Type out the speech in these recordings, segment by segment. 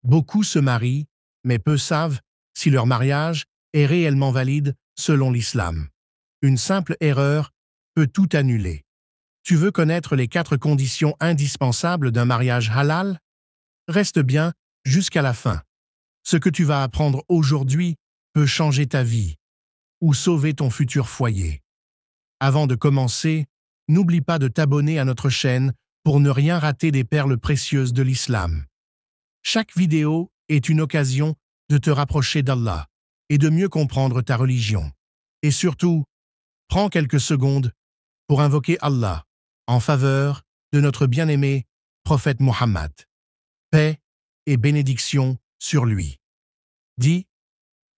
Beaucoup se marient, mais peu savent si leur mariage est réellement valide selon l'islam. Une simple erreur peut tout annuler. Tu veux connaître les 4 conditions indispensables d'un mariage halal? Reste bien jusqu'à la fin. Ce que tu vas apprendre aujourd'hui peut changer ta vie ou sauver ton futur foyer. Avant de commencer, n'oublie pas de t'abonner à notre chaîne pour ne rien rater des perles précieuses de l'islam. Chaque vidéo est une occasion de te rapprocher d'Allah et de mieux comprendre ta religion. Et surtout, prends quelques secondes pour invoquer Allah en faveur de notre bien-aimé prophète Muhammad. Paix et bénédiction sur lui. Dis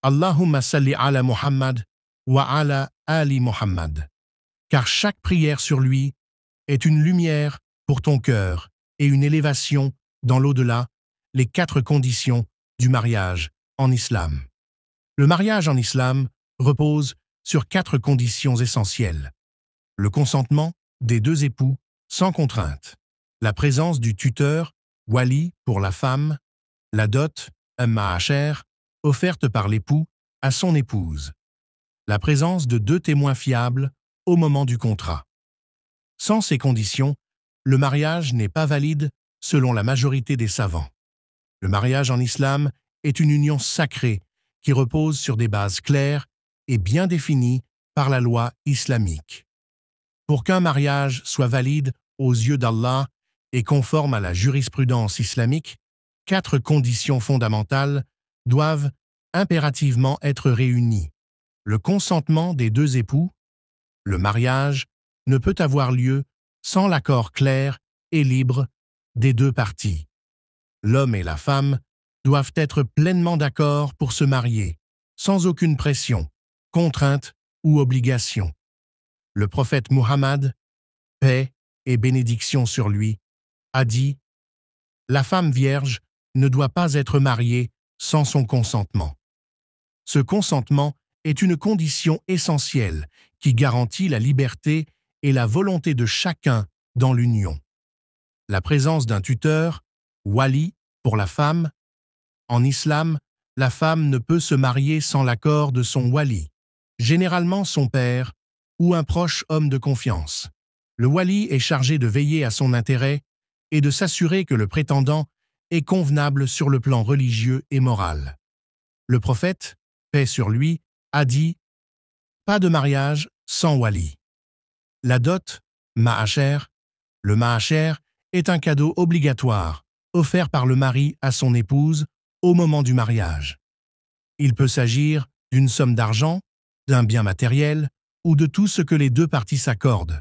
Allahumma salli ala Muhammad wa ala ali Muhammad. Car chaque prière sur lui est une lumière pour ton cœur et une élévation dans l'au-delà, les 4 conditions du mariage en islam. Le mariage en islam repose sur 4 conditions essentielles. Le consentement des 2 époux sans contrainte. La présence du tuteur, wali pour la femme. La dot, ma'asher, offerte par l'époux à son épouse. La présence de 2 témoins fiables au moment du contrat. Sans ces conditions, le mariage n'est pas valide selon la majorité des savants. Le mariage en islam est une union sacrée qui repose sur des bases claires et bien définies par la loi islamique. Pour qu'un mariage soit valide aux yeux d'Allah et conforme à la jurisprudence islamique, 4 conditions fondamentales doivent impérativement être réunies. Le consentement des 2 époux. Le mariage ne peut avoir lieu sans l'accord clair et libre des 2 parties. L'homme et la femme doivent être pleinement d'accord pour se marier, sans aucune pression, contrainte ou obligation. Le prophète Muhammad, paix et bénédiction sur lui, a dit « La femme vierge ne doit pas être mariée sans son consentement. » Ce consentement est une condition essentielle qui garantit la liberté et la volonté de chacun dans l'union. La présence d'un tuteur, wali, pour la femme. En islam, la femme ne peut se marier sans l'accord de son wali, généralement son père ou un proche homme de confiance. Le wali est chargé de veiller à son intérêt et de s'assurer que le prétendant est convenable sur le plan religieux et moral. Le prophète, paix sur lui, a dit « Pas de mariage sans wali ». La dot, ma'asher. Le ma'asher est un cadeau obligatoire offert par le mari à son épouse au moment du mariage. Il peut s'agir d'une somme d'argent, d'un bien matériel ou de tout ce que les 2 parties s'accordent.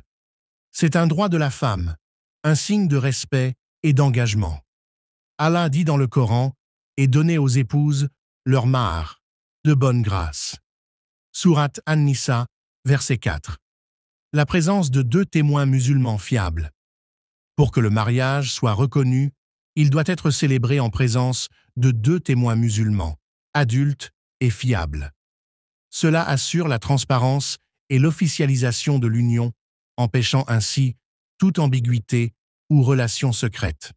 C'est un droit de la femme, un signe de respect et d'engagement. Allah dit dans le Coran et donnez aux épouses leur mahar, de bonne grâce. Sourate An-Nisa, verset 4. La présence de 2 témoins musulmans fiables. Pour que le mariage soit reconnu, il doit être célébré en présence de 2 témoins musulmans, adultes et fiables. Cela assure la transparence et l'officialisation de l'union, empêchant ainsi toute ambiguïté ou relation secrète.